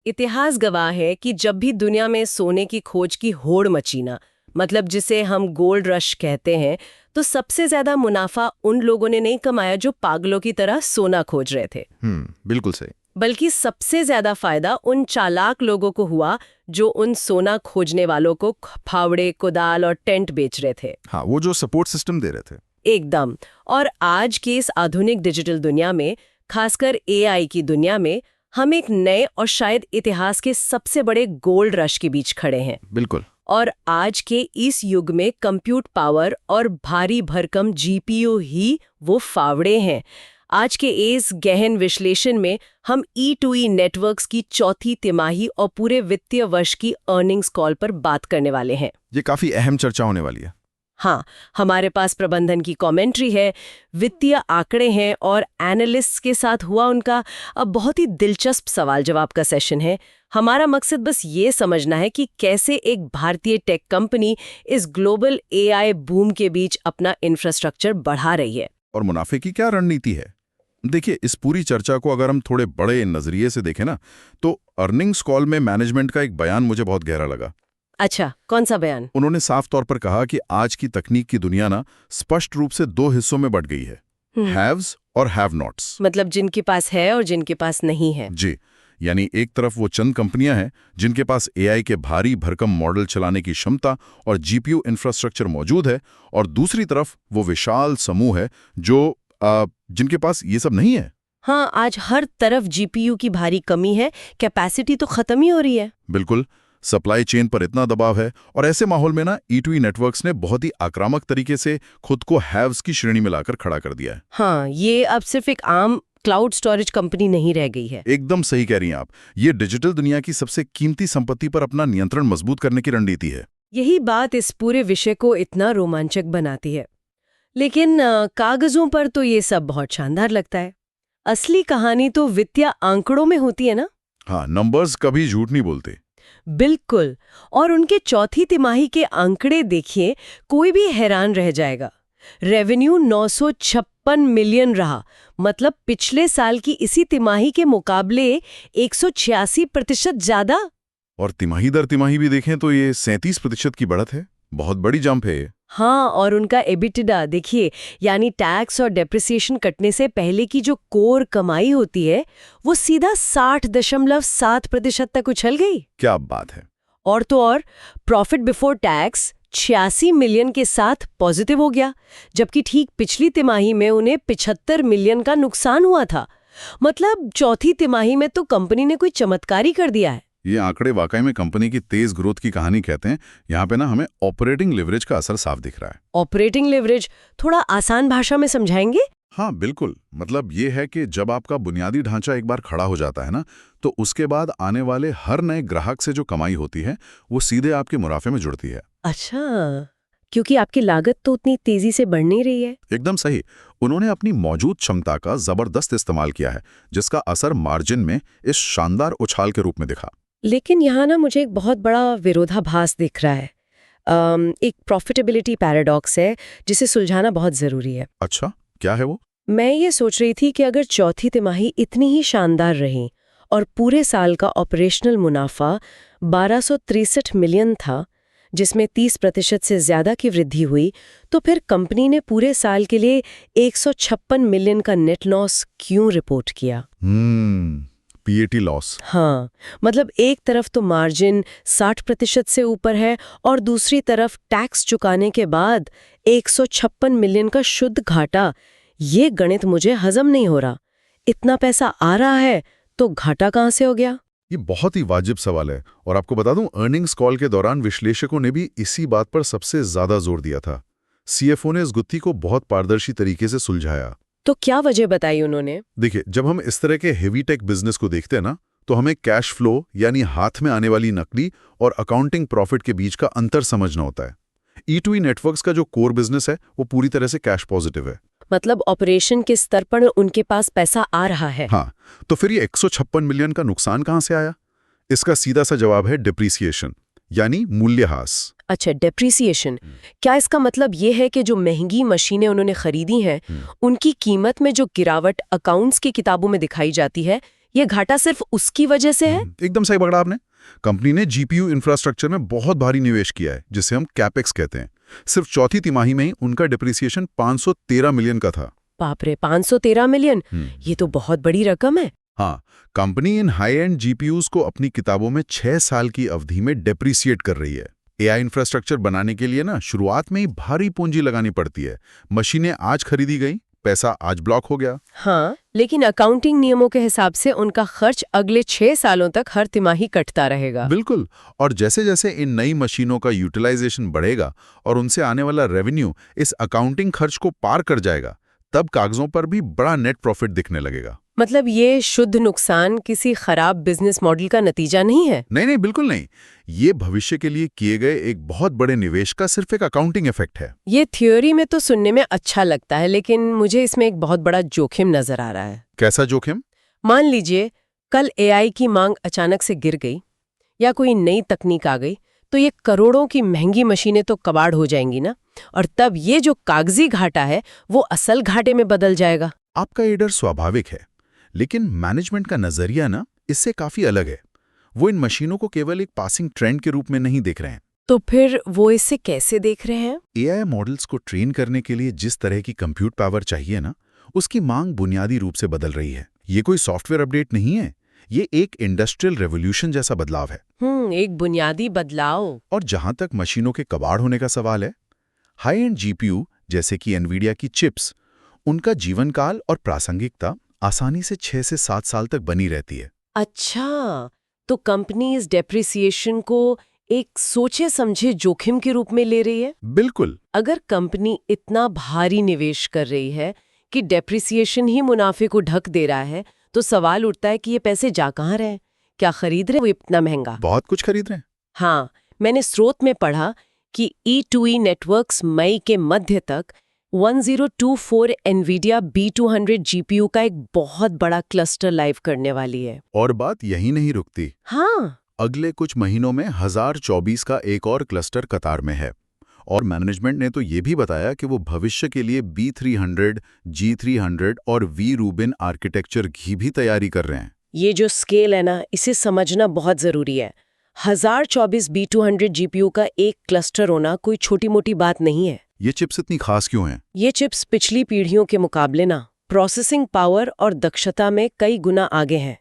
इतिहास गवाह है कि जब भी दुनिया में सोने की खोज की होड़ मची ना, मतलब जिसे हम गोल्ड रश कहते हैं, तो सबसे ज्यादा मुनाफा उन लोगों ने नहीं कमाया जो पागलों की तरह सोना खोज रहे थे। बिल्कुल सही। बल्कि सबसे ज्यादा फायदा उन चालाक लोगों को हुआ जो उन सोना खोजने वालों को फावड़े, कुदाल और टेंट बेच रहे थे। हाँ, वो जो सपोर्ट सिस्टम दे रहे थे। एकदम। और आज की इस आधुनिक डिजिटल दुनिया में, खासकर एआई की दुनिया में, हम एक नए और शायद इतिहास के सबसे बड़े गोल्ड रश के बीच खड़े हैं। बिल्कुल। और आज के इस युग में कंप्यूट पावर और भारी भरकम जीपीयू ही वो फावड़े हैं। आज के इस गहन विश्लेषण में हम E2E नेटवर्क्स की चौथी तिमाही और पूरे वित्तीय वर्ष की अर्निंग्स कॉल पर बात करने वाले हैं। ये काफी अहम चर्चा होने वाली है। हाँ, हमारे पास प्रबंधन की कमेंट्री है, वित्तीय आंकड़े हैं और एनालिस्ट्स के साथ हुआ उनका अब बहुत ही दिलचस्प सवाल जवाब का सेशन है। हमारा मकसद बस ये समझना है कि कैसे एक भारतीय टेक कंपनी इस ग्लोबल एआई बूम के बीच अपना इंफ्रास्ट्रक्चर बढ़ा रही है। और मुनाफे की क्या रणनीति है? देखिए, इस पूरी चर्चा को अगर हम थोड़े बड़े नजरिए से देखें ना, तो अर्निंग्स कॉल में मैनेजमेंट का एक बयान मुझे बहुत गहरा लगा। अच्छा, कौन सा बयान? उन्होंने साफ तौर पर कहा कि आज की तकनीक की दुनिया ना स्पष्ट रूप से दो हिस्सों में बंट गई है, हैव्स और हैव नॉट्स। मतलब जिनके पास है और जिनके पास नहीं है। जी, यानी एक तरफ वो चंद कंपनियां हैं जिनके पास एआई के भारी भरकम मॉडल चलाने की क्षमता और जीपीयू इंफ्रास्ट्रक्चर मौजूद है, और दूसरी तरफ वो विशाल समूह है जो जिनके पास ये सब नहीं है। हाँ, आज हर तरफ जीपीयू की भारी कमी है, कैपेसिटी तो खत्म ही हो रही है। बिल्कुल, सप्लाई चेन पर इतना दबाव है, और ऐसे माहौल में ना E2E नेटवर्क्स ने बहुत ही आक्रामक तरीके से खुद को हैव्स की श्रेणी में लाकर खड़ा कर दिया है। हाँ, ये अब सिर्फ एक आम क्लाउड स्टोरेज कंपनी नहीं रह गई है। एकदम सही कह रही हैं आप। ये डिजिटल दुनिया की सबसे कीमती संपत्ति पर अपना नियंत्रण मजबूत करने की रणनीति है। यही बात इस पूरे विषय को इतना रोमांचक बनाती है। लेकिन कागजों पर तो ये सब बहुत शानदार लगता है। असली कहानी तो वित्तीय आंकड़ों में होती है ना। हाँ, नंबर्स कभी झूठ नहीं बोलते। बिल्कुल। और उनके चौथी तिमाही के आंकड़े देखिए, कोई भी हैरान रह जाएगा। रेवेन्यू 956 मिलियन रहा, मतलब पिछले साल की इसी तिमाही के मुकाबले 186% ज्यादा। और तिमाही दर तिमाही भी देखें तो ये 37% की बढ़त है। बहुत बड़ी जंप है ये। हाँ, और उनका एबिटिडा देखिए, यानी टैक्स और डेप्रिसिएशन कटने से पहले की जो कोर कमाई होती है, वो सीधा 60.7% तक उछल गई। क्या बात है। और तो और प्रॉफिट बिफोर टैक्स 86 मिलियन के साथ पॉजिटिव हो गया, जबकि ठीक पिछली तिमाही में उन्हें 75 मिलियन का नुकसान हुआ था। मतलब चौथी तिमाही में तो कंपनी ने कोई चमत्कार ही कर दिया है। ये आंकड़े वाकई में कंपनी की तेज ग्रोथ की कहानी कहते हैं। यहाँ पे ना हमें ऑपरेटिंग लेवरेज का असर साफ दिख रहा है। ऑपरेटिंग लेवरेज थोड़ा आसान भाषा में समझाएंगे? हाँ बिल्कुल, मतलब ये है कि जब आपका बुनियादी ढांचा एक बार खड़ा हो जाता है ना, तो उसके बाद आने वाले हर नए ग्राहक से जो कमाई होती है वो सीधे आपके मुनाफे में जुड़ती है। अच्छा, क्योंकि आपकी लागत तो उतनी तेजी से बढ़ नहीं रही है। एकदम सही। उन्होंने अपनी मौजूद क्षमता का जबरदस्त इस्तेमाल किया है, जिसका असर मार्जिन में इस शानदार उछाल के रूप में दिखा। लेकिन यहाँ ना मुझे एक बहुत बड़ा विरोधाभास दिख रहा है। एक प्रॉफिटेबिलिटी पैराडॉक्स है जिसे सुलझाना बहुत जरूरी है। अच्छा, क्या है वो? मैं ये सोच रही थी कि अगर चौथी तिमाही इतनी ही शानदार रही और पूरे साल का ऑपरेशनल मुनाफा 1263 मिलियन था, जिसमें 30% से ज्यादा की वृद्धि हुई, तो फिर कंपनी ने पूरे साल के लिए 156 मिलियन का नेट लॉस क्यों रिपोर्ट किया? PAT loss. हाँ, मतलब एक तरफ तो मार्जिन 60% से ऊपर है और दूसरी तरफ टैक्स चुकाने के बाद 156 मिलियन का शुद्ध घाटा। ये गणित मुझे हजम नहीं हो रहा। इतना पैसा आ रहा है तो घाटा कहाँ से हो गया? ये बहुत ही वाजिब सवाल है, और आपको बता दूं, अर्निंग्स कॉल के दौरान विश्लेषकों ने भी इसी बात पर सबसे ज्यादा जोर दिया था। सीएफओ ने इस गुत्थी को बहुत पारदर्शी तरीके से सुलझाया। तो क्या वजह बताई उन्होंने? देखिए, जब हम इस तरह के हेवी टेक बिजनेस को देखते हैं ना, तो हमें कैश फ्लो यानी हाथ में आने वाली नकदी और अकाउंटिंग प्रॉफिट के बीच का अंतर समझना होता है। E2E नेटवर्क्स का जो कोर बिजनेस है वो पूरी तरह से कैश पॉजिटिव है। मतलब ऑपरेशन के स्तर पर उनके पास पैसा आ रहा है। हाँ, तो फिर ये 156 मिलियन का नुकसान कहां से आया? इसका सीधा सा जवाब है डिप्रिसिएशन, यानी मूल्यह्रास। अच्छा, डेप्रिसिएशन। क्या इसका मतलब ये है कि जो महंगी मशीनें उन्होंने खरीदी हैं, उनकी कीमत में जो गिरावट अकाउंट्स की किताबों में दिखाई जाती है, ये घाटा सिर्फ उसकी वजह से है? एकदम सही पकड़ा आपने। कंपनी ने जीपीयू इंफ्रास्ट्रक्चर में बहुत भारी निवेश किया है, जिसे हम कैपेक्स कहते हैं। सिर्फ चौथी तिमाही में ही उनका डिप्रिसिएशन 513 मिलियन का था। बाप रे, 513 मिलियन, ये तो बहुत बड़ी रकम है। हाँ, company in high and GPUs को अपनी किताबों में 6 साल की अवधि में डेप्रिसिएट कर रही है। एआई इंफ्रास्ट्रक्चर बनाने के लिए ना शुरुआत में ही भारी पूंजी लगानी पड़ती है। मशीनें आज खरीदी गई, पैसा आज ब्लॉक हो गया। हाँ, लेकिन अकाउंटिंग नियमों के हिसाब से उनका खर्च अगले 6 सालों तक हर तिमाही कटता रहेगा। बिल्कुल। और जैसे जैसे इन नई मशीनों का यूटिलाइजेशन बढ़ेगा और उनसे आने वाला रेवेन्यू इस अकाउंटिंग खर्च को पार कर जाएगा, तब कागजों पर भी बड़ा नेट प्रॉफिट दिखने लगेगा। मतलब ये शुद्ध नुकसान किसी खराब बिजनेस मॉडल का नतीजा नहीं है? नहीं, बिल्कुल नहीं। ये भविष्य के लिए किए गए एक बहुत बड़े निवेश का सिर्फ एक अकाउंटिंग इफेक्ट है। ये थ्योरी में तो सुनने में अच्छा लगता है, लेकिन मुझे इसमें एक बहुत बड़ा जोखिम नजर आ रहा है। कैसा जोखिम? मान लीजिए कल एआई की मांग अचानक से गिर गई या कोई नई तकनीक आ गई, तो ये करोड़ों की महंगी मशीनें तो कबाड़ हो जाएंगी ना, और तब ये जो कागजी घाटा है वो असल घाटे में बदल जाएगा। आपका ये डर स्वाभाविक है, लेकिन मैनेजमेंट का नजरिया ना इससे काफी अलग है। वो इन मशीनों को केवल एक पासिंग ट्रेंड के रूप में नहीं देख रहे हैं। तो फिर वो इसे कैसे देख रहे हैं? एआई मॉडल्स को ट्रेन करने के लिए जिस तरह की कंप्यूट पावर चाहिए ना, उसकी मांग बुनियादी रूप से बदल रही है। ये कोई सॉफ्टवेयर अपडेट नहीं है, ये एक इंडस्ट्रियल रेवोल्यूशन जैसा बदलाव है। एक बुनियादी बदलाव। और जहां तक मशीनों के कबाड़ होने का सवाल है, हाई एंड जीपीयू जैसे कि एनवीडिया की चिप्स, उनका जीवन काल और प्रासंगिकता आसानी से 6 से 7 साल तक बनी रहती है। अच्छा, तो कंपनी इस डेप्रिसिएशन को एक सोचे समझे जोखिम के रूप में ले रही है? बिल्कुल। अगर कंपनी इतना भारी निवेश कर रही है कि डेप्रिसिएशन ही मुनाफे को ढक दे रहा है, तो सवाल उठता है कि ये पैसे जा कहाँ रहे हैं? क्या खरीद रहे वो इतना महंगा? बहुत कुछ खरीद रहे हैं। हाँ, मैंने स्रोत में पढ़ा कि E2E नेटवर्क्स मई के मध्य तक 1024 NVIDIA B200 GPU का एक बहुत बड़ा क्लस्टर लाइव करने वाली है। और बात यही नहीं रुकती। हाँ, अगले कुछ महीनों में 1024 का एक और क्लस्टर कतार में है। और मैनेजमेंट ने तो ये भी बताया कि वो भविष्य के लिए B300, G300 और V रूबिन आर्किटेक्चर की भी तैयारी कर रहे हैं। ये जो स्केल है ना, इसे समझना बहुत जरूरी है। 1024 B200 GPU का एक क्लस्टर होना कोई छोटी मोटी बात नहीं है। ये चिप्स इतनी खास क्यों हैं? ये चिप्स पिछली पीढ़ियों के मुकाबले ना प्रोसेसिंग पावर और दक्षता में कई गुना आगे हैं।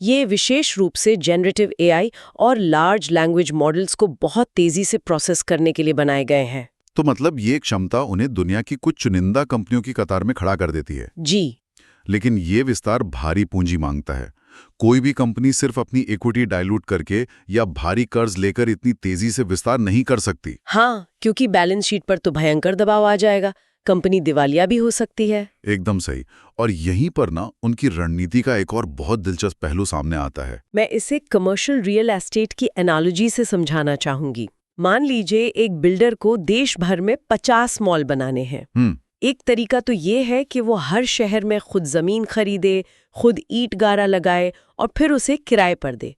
ये विशेष रूप से जनरेटिव एआई और लार्ज लैंग्वेज मॉडल्स को बहुत तेजी से प्रोसेस करने के लिए बनाए गए हैं। तो मतलब ये क्षमता उन्हें दुनिया की कुछ चुनिंदा कंपनियों की कतार में खड़ा कर देती है। जी, लेकिन ये विस्तार भारी पूंजी मांगता है। कोई भी कंपनी सिर्फ अपनी इक्विटी डाइल्यूट करके या भारी कर्ज लेकर इतनी तेजी से विस्तार नहीं कर सकती। हाँ, क्योंकि बैलेंस शीट पर तो भयंकर दबाव आ जाएगा, कंपनी दिवालिया भी हो सकती है। एकदम सही। और यहीं पर ना उनकी रणनीति का एक और बहुत दिलचस्प पहलू सामने आता है। मैं इसे कमर्शियल रियल एस्टेट की एनालॉजी से समझाना चाहूंगी। मान लीजिए एक बिल्डर को देश भर में 50 मॉल बनाने हैं। एक तरीका तो ये है कि वो हर शहर में खुद जमीन खरीदे, खुद ईंट गारा लगाए और फिर उसे किराए पर दे।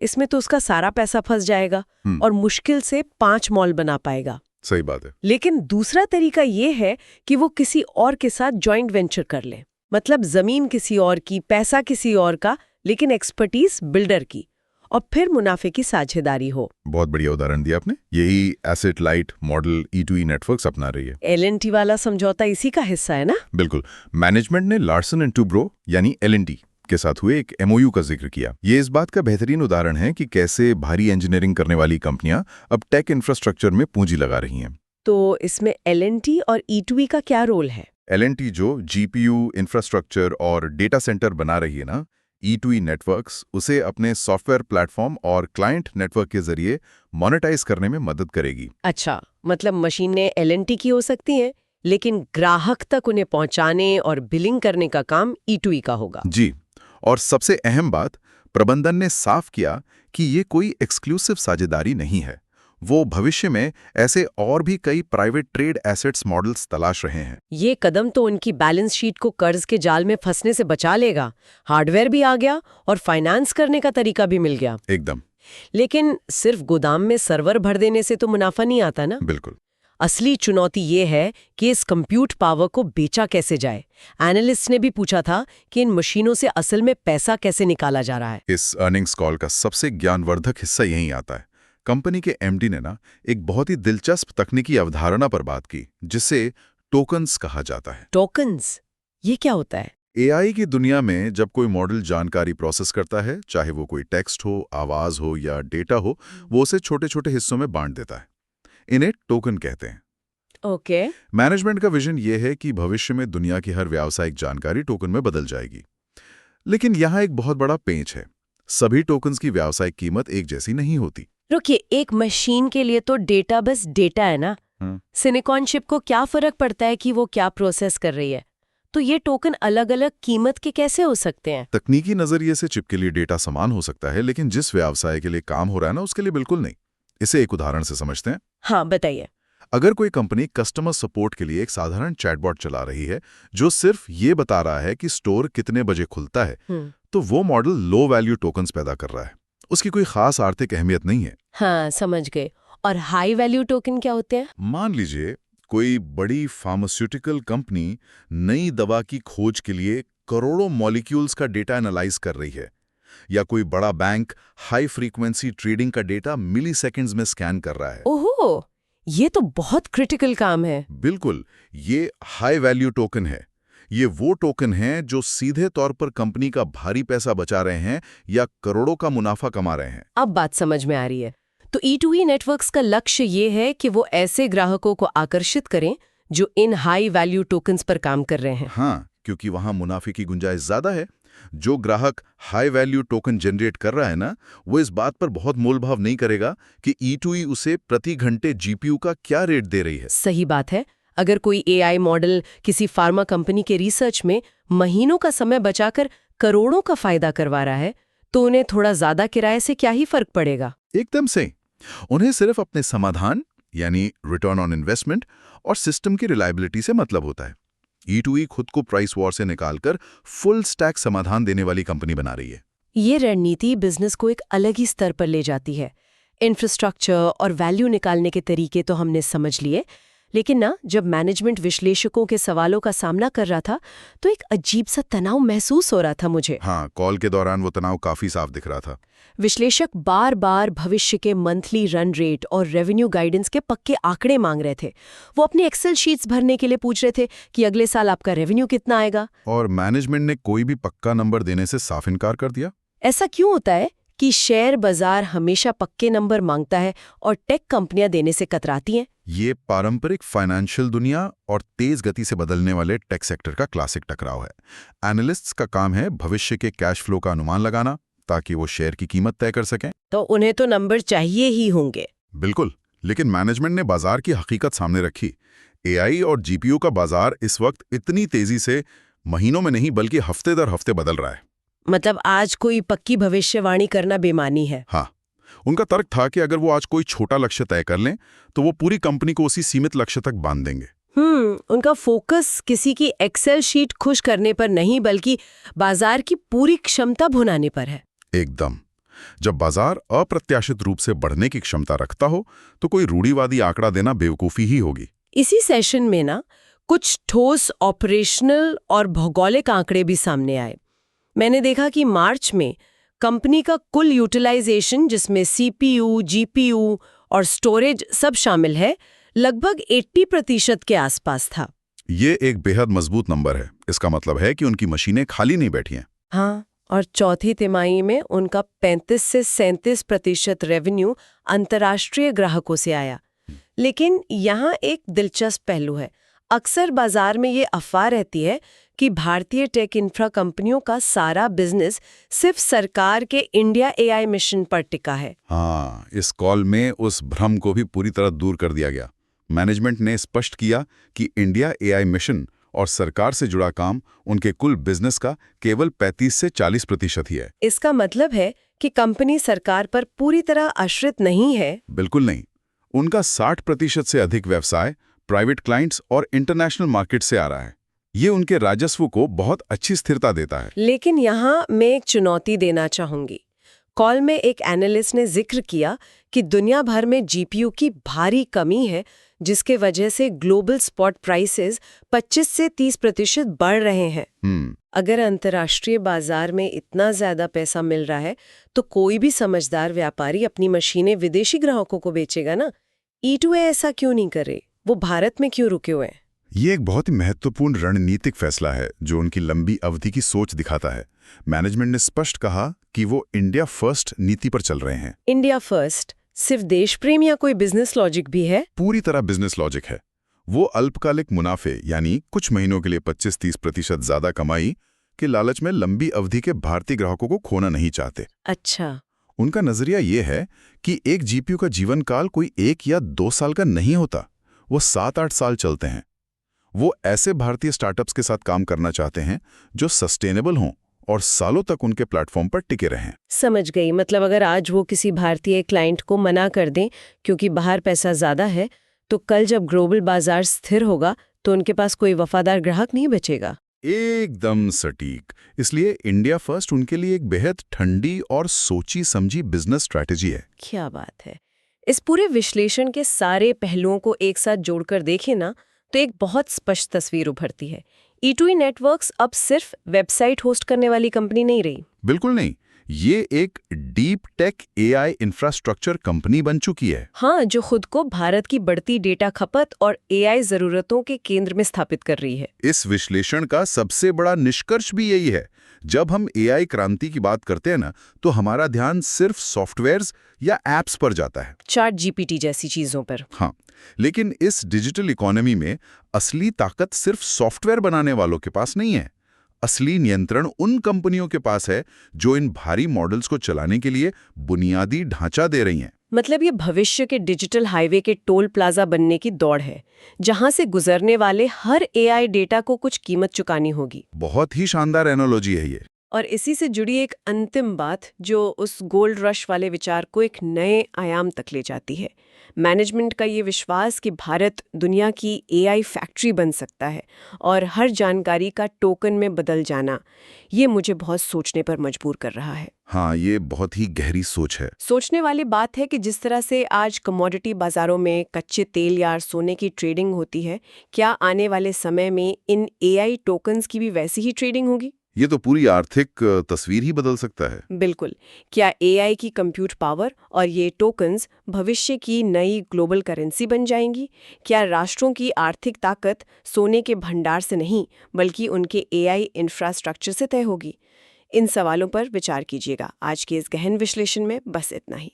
इसमें तो उसका सारा पैसा फंस जाएगा और मुश्किल से 5 मॉल बना पाएगा। सही बात है। लेकिन दूसरा तरीका ये है कि वो किसी और के साथ जॉइंट वेंचर कर ले, मतलब जमीन किसी और की, पैसा किसी और का, लेकिन एक्सपर्टीज बिल्डर की, और फिर मुनाफे की साझेदारी हो। बहुत बढ़िया उदाहरण दिया आपने। यही asset light model E2E networks अपना रही है। L&T वाला समझौता इसी का हिस्सा है ना? बिल्कुल। मैनेजमेंट ने लार्सन एंड टुब्रो यानी L&T के साथ हुए एक MOU का जिक्र किया। ये इस बात का बेहतरीन उदाहरण है कि कैसे भारी इंजीनियरिंग करने वाली कंपनियां अब टेक इंफ्रास्ट्रक्चर में पूंजी लगा रही हैं। तो इसमें L&T और E2E का क्या रोल है? L&T जो GPU इंफ्रास्ट्रक्चर और डेटा सेंटर बना रही है ना, E2E नेटवर्क्स उसे अपने सॉफ्टवेयर प्लेटफॉर्म और क्लाइंट नेटवर्क के जरिए मोनेटाइज करने में मदद करेगी। अच्छा, मतलब मशीनें L&T की हो सकती हैं, लेकिन ग्राहक तक उन्हें पहुंचाने और बिलिंग करने का काम E2E का होगा। जी, और सबसे अहम बात, प्रबंधन ने साफ किया कि ये कोई एक्सक्लूसिव साझेदारी नहीं है। वो भविष्य में ऐसे और भी कई प्राइवेट ट्रेड एसेट्स मॉडल्स तलाश रहे हैं। ये कदम तो उनकी बैलेंस शीट को कर्ज के जाल में फंसने से बचा लेगा। हार्डवेयर भी आ गया और फाइनेंस करने का तरीका भी मिल गया। एकदम। लेकिन सिर्फ गोदाम में सर्वर भर देने से तो मुनाफा नहीं आता ना। बिल्कुल। असली चुनौती ये है कि इस कंप्यूट पावर को बेचा कैसे जाए। एनालिस्ट ने भी पूछा था कि इन मशीनों से असल में पैसा कैसे निकाला जा रहा है। इस अर्निंग्स कॉल का सबसे ज्ञानवर्धक हिस्सा यहीं आता है। कंपनी के एमडी ने ना एक बहुत ही दिलचस्प तकनीकी अवधारणा पर बात की, जिसे टोकन्स कहा जाता है। टोकन्स, ये क्या होता है? एआई की दुनिया में जब कोई मॉडल जानकारी प्रोसेस करता है, चाहे वो कोई टेक्स्ट हो, आवाज हो या डेटा हो, वो उसे छोटे छोटे हिस्सों में बांट देता है। इन्हें टोकन कहते हैं। ओके। मैनेजमेंट का विजन ये है कि भविष्य में दुनिया की हर व्यावसायिक जानकारी टोकन में बदल जाएगी। लेकिन यहाँ एक बहुत बड़ा पेंच है। सभी टोकन्स की व्यावसायिक कीमत एक जैसी नहीं होती। रुकिए, एक मशीन के लिए तो डेटा बस डेटा है ना। सिलिकॉन चिप को क्या फर्क पड़ता है कि वो क्या प्रोसेस कर रही है? तो ये टोकन अलग अलग कीमत के कैसे हो सकते हैं? तकनीकी नजरिए से चिप के लिए डेटा समान हो सकता है, लेकिन जिस व्यवसाय के लिए काम हो रहा है ना, उसके लिए बिल्कुल नहीं। इसे एक उदाहरण से समझते हैं। हाँ, बताइए। अगर कोई कंपनी कस्टमर सपोर्ट के लिए एक साधारण चैटबॉट चला रही है जो सिर्फ ये बता रहा है कि स्टोर कितने बजे खुलता है, तो वो मॉडल लो वैल्यू टोकन्स पैदा कर रहा है। उसकी कोई खास आर्थिक अहमियत नहीं है। हाँ, समझ गए। और हाई वैल्यू टोकन क्या होते हैं? मान लीजिए कोई बड़ी फार्मास्यूटिकल कंपनी नई दवा की खोज के लिए करोड़ों मॉलिक्यूल्स का डेटा एनालाइज कर रही है, या कोई बड़ा बैंक हाई फ्रीक्वेंसी ट्रेडिंग का डेटा मिली सेकेंड्स में स्कैन कर रहा है। ओहो, ये तो बहुत क्रिटिकल काम है। बिल्कुल, ये हाई वैल्यू टोकन है। ये वो टोकन हैं जो सीधे तौर पर कंपनी का भारी पैसा बचा रहे हैं या करोड़ों का मुनाफा कमा रहे हैं। अब बात समझ में आ रही है। तो E2E नेटवर्क्स का लक्ष्य ये है कि वो ऐसे ग्राहकों को आकर्षित करें जो इन हाई वैल्यू टोकन्स पर काम कर रहे हैं। हाँ, क्योंकि वहां मुनाफे की गुंजाइश ज्यादा है। जो ग्राहक हाई वैल्यू टोकन जनरेट कर रहा है ना, वो इस बात पर बहुत मोलभाव नहीं करेगा कि E2E उसे प्रति घंटे जीपीयू का क्या रेट दे रही है। सही बात है। अगर कोई AI मॉडल किसी फार्मा कंपनी के रिसर्च में महीनों का समय बचाकर करोड़ों का फायदा करवा रहा है, तो उन्हें थोड़ा ज्यादा किराए से क्या ही फर्क पड़ेगा? एकदम से। उन्हें सिर्फ अपने समाधान यानी रिटर्न ऑन इन्वेस्टमेंट और सिस्टम की रिलायबिलिटी से मतलब होता है। E2E खुद को प्राइस वॉर से निकालकर फुल स्टैक समाधान देने वाली कंपनी बना रही है। ये रणनीति बिजनेस को एक अलग ही स्तर पर ले जाती है। इंफ्रास्ट्रक्चर और वैल्यू निकालने के तरीके तो हमने समझ लिए, लेकिन ना, जब मैनेजमेंट विश्लेषकों के सवालों का सामना कर रहा था तो एक अजीब सा तनाव महसूस हो रहा था मुझे। हाँ, कॉल के दौरान वो तनाव काफी साफ दिख रहा था। विश्लेषक बार बार भविष्य के मंथली रन रेट और रेवेन्यू गाइडेंस के पक्के आंकड़े मांग रहे थे। वो अपनी एक्सेल शीट्स भरने के लिए पूछ रहे थे कि अगले साल आपका रेवेन्यू कितना आएगा। और मैनेजमेंट ने कोई भी पक्का नंबर देने से साफ इनकार कर दिया। ऐसा क्यों होता है कि शेयर बाजार हमेशा पक्के नंबर मांगता है और टेक कंपनियां देने से कतराती हैं? ये पारंपरिक फाइनेंशियल दुनिया और तेज गति से बदलने वाले टेक सेक्टर का क्लासिक टकराव है। एनालिस्ट्स का काम है भविष्य के कैश फ्लो का अनुमान लगाना ताकि वो शेयर की कीमत तय कर सकें। तो उन्हें तो नंबर चाहिए ही होंगे। बिल्कुल, लेकिन मैनेजमेंट ने बाजार की हकीकत सामने रखी। एआई और जीपीयू का बाजार इस वक्त इतनी तेजी से महीनों में नहीं बल्कि हफ्ते दर हफ्ते बदल रहा है। मतलब आज कोई पक्की भविष्यवाणी करना बेमानी है। हाँ, उनका तर्क था कि अगर वो आज कोई छोटा लक्ष्य तय कर लें तो वो पूरी कंपनी को उसी सीमित लक्ष्य तक बांध देंगे। उनका फोकस किसी की एक्सेल शीट खुश करने पर नहीं बल्कि बाजार की पूरी क्षमता भुनाने पर है। एकदम। जब बाजार अप्रत्याशित रूप से बढ़ने की क्षमता रखता हो तो कोई रूढ़िवादी आंकड़ा देना बेवकूफी ही होगी। इसी सेशन में ना कुछ ठोस ऑपरेशनल और भौगोलिक आंकड़े भी सामने आए। मैंने देखा कि मार्च में कंपनी का कुल यूटिलाइजेशन, जिसमें CPU, GPU और स्टोरेज सब शामिल है, लगभग 80% के आसपास था। ये एक बेहद मजबूत नंबर है। इसका मतलब है कि उनकी मशीनें खाली नहीं बैठी हैं। हाँ, और चौथी तिमाही में उनका 35 से 37% रेवेन्यू अंतर्राष्ट्रीय ग्राहकों से आया। लेकिन यहाँ एक दिलचस्प पहलू है। अक्सर बाजार में ये अफवाह रहती है कि भारतीय टेक इंफ्रा कंपनियों का सारा बिजनेस सिर्फ सरकार के इंडिया AI मिशन पर टिका है। हाँ, इस कॉल में उस भ्रम को भी पूरी तरह दूर कर दिया गया। मैनेजमेंट ने स्पष्ट किया कि इंडिया AI मिशन और सरकार से जुड़ा काम उनके कुल बिजनेस का केवल 35 से 40% ही है। इसका मतलब है कि कंपनी सरकार पर पूरी तरह आश्रित नहीं है। बिल्कुल नहीं। उनका 60% से अधिक व्यवसाय प्राइवेट क्लाइंट्स और इंटरनेशनल मार्केट से आ रहा है। ये उनके राजस्व को बहुत अच्छी स्थिरता देता है। लेकिन यहाँ मैं एक चुनौती देना चाहूंगी। कॉल में एक एनालिस्ट ने जिक्र किया कि दुनिया भर में GPU की भारी कमी है, जिसके वजह से ग्लोबल स्पॉट प्राइसेस 25 से 30% बढ़ रहे हैं। अगर अंतर्राष्ट्रीय बाजार में इतना ज्यादा पैसा मिल रहा है तो कोई भी समझदार व्यापारी अपनी मशीनें विदेशी ग्राहकों को बेचेगा ना। E2A ऐसा क्यों नहीं करे? वो भारत में क्यों रुके हुए हैं? ये एक बहुत ही महत्वपूर्ण रणनीतिक फैसला है जो उनकी लंबी अवधि की सोच दिखाता है। मैनेजमेंट ने स्पष्ट कहा कि वो इंडिया फर्स्ट नीति पर चल रहे हैं। इंडिया फर्स्ट सिर्फ देश प्रेम या कोई बिजनेस लॉजिक भी है? पूरी तरह बिजनेस लॉजिक है। वो अल्पकालिक मुनाफे यानी कुछ महीनों के लिए 25-30% ज्यादा कमाई के लालच में लंबी अवधि के भारतीय ग्राहकों को खोना नहीं चाहते। अच्छा। उनका नजरिया ये है कि एक जीपीयू का जीवन काल कोई 1 या 2 साल का नहीं होता, वो 7-8 साल चलते हैं। वो ऐसे भारतीय स्टार्टअप्स के साथ काम करना चाहते हैं जो सस्टेनेबल हों और सालों तक उनके प्लेटफॉर्म पर टिके रहें। समझ गई। मतलब अगर आज वो किसी भारतीय क्लाइंट को मना कर दें क्योंकि बाहर पैसा ज्यादा है, तो कल जब ग्लोबल बाजार स्थिर होगा तो उनके पास कोई वफादार ग्राहक नहीं बचेगा। एकदम सटीक। इसलिए इंडिया फर्स्ट उनके लिए एक बेहद ठंडी और सोची समझी बिजनेस स्ट्रैटेजी है। क्या बात है। इस पूरे विश्लेषण के सारे पहलुओं को एक साथ जोड़कर देखें ना तो एक बहुत स्पष्ट तस्वीर उभरती है। E2E नेटवर्क्स अब सिर्फ वेबसाइट होस्ट करने वाली कंपनी नहीं रही। बिल्कुल नहीं, ये एक deep tech AI infrastructure company बन चुकी है। हाँ, जो खुद को भारत की बढ़ती डेटा खपत और AI जरूरतों के केंद्र में स्थापित कर रही है। इस विश्लेषण का सबसे बड़ा निष्कर्ष भी यही है। जब हम AI क्रांति की बात करते हैं ना, तो हमारा ध्यान सिर्फ सॉफ्टवेयर्स या एप्स पर जाता है, ChatGPT जैसी चीजों पर। हाँ, लेकिन इस डिजिटल इकोनॉमी में असली ताकत सिर्फ सॉफ्टवेयर बनाने वालों के पास नहीं है। असली नियंत्रण उन कंपनियों के पास है जो इन भारी मॉडल्स को चलाने के लिए बुनियादी ढांचा दे रही हैं। मतलब ये भविष्य के डिजिटल हाईवे के टोल प्लाजा बनने की दौड़ है, जहां से गुजरने वाले हर AI डेटा को कुछ कीमत चुकानी होगी। बहुत ही शानदार एनालॉजी है ये। और इसी से जुड़ी एक अंतिम बात जो उस गोल्ड रश वाले विचार को एक नए आयाम तक ले जाती है। मैनेजमेंट का ये विश्वास कि भारत दुनिया की AI फैक्ट्री बन सकता है और हर जानकारी का टोकन में बदल जाना, ये मुझे बहुत सोचने पर मजबूर कर रहा है। हाँ, ये बहुत ही गहरी सोच है। सोचने वाली बात है कि जिस तरह से आज कमोडिटी बाजारों में कच्चे तेल या सोने की ट्रेडिंग होती है, क्या आने वाले समय में इन AI टोकन्स की भी वैसी ही ट्रेडिंग होगी? ये तो पूरी आर्थिक तस्वीर ही बदल सकता है। बिल्कुल। क्या AI की कंप्यूट पावर और ये टोकन्स भविष्य की नई ग्लोबल करेंसी बन जाएंगी? क्या राष्ट्रों की आर्थिक ताकत सोने के भंडार से नहीं बल्कि उनके AI इंफ्रास्ट्रक्चर से तय होगी? इन सवालों पर विचार कीजिएगा। आज के इस गहन विश्लेषण में बस इतना ही।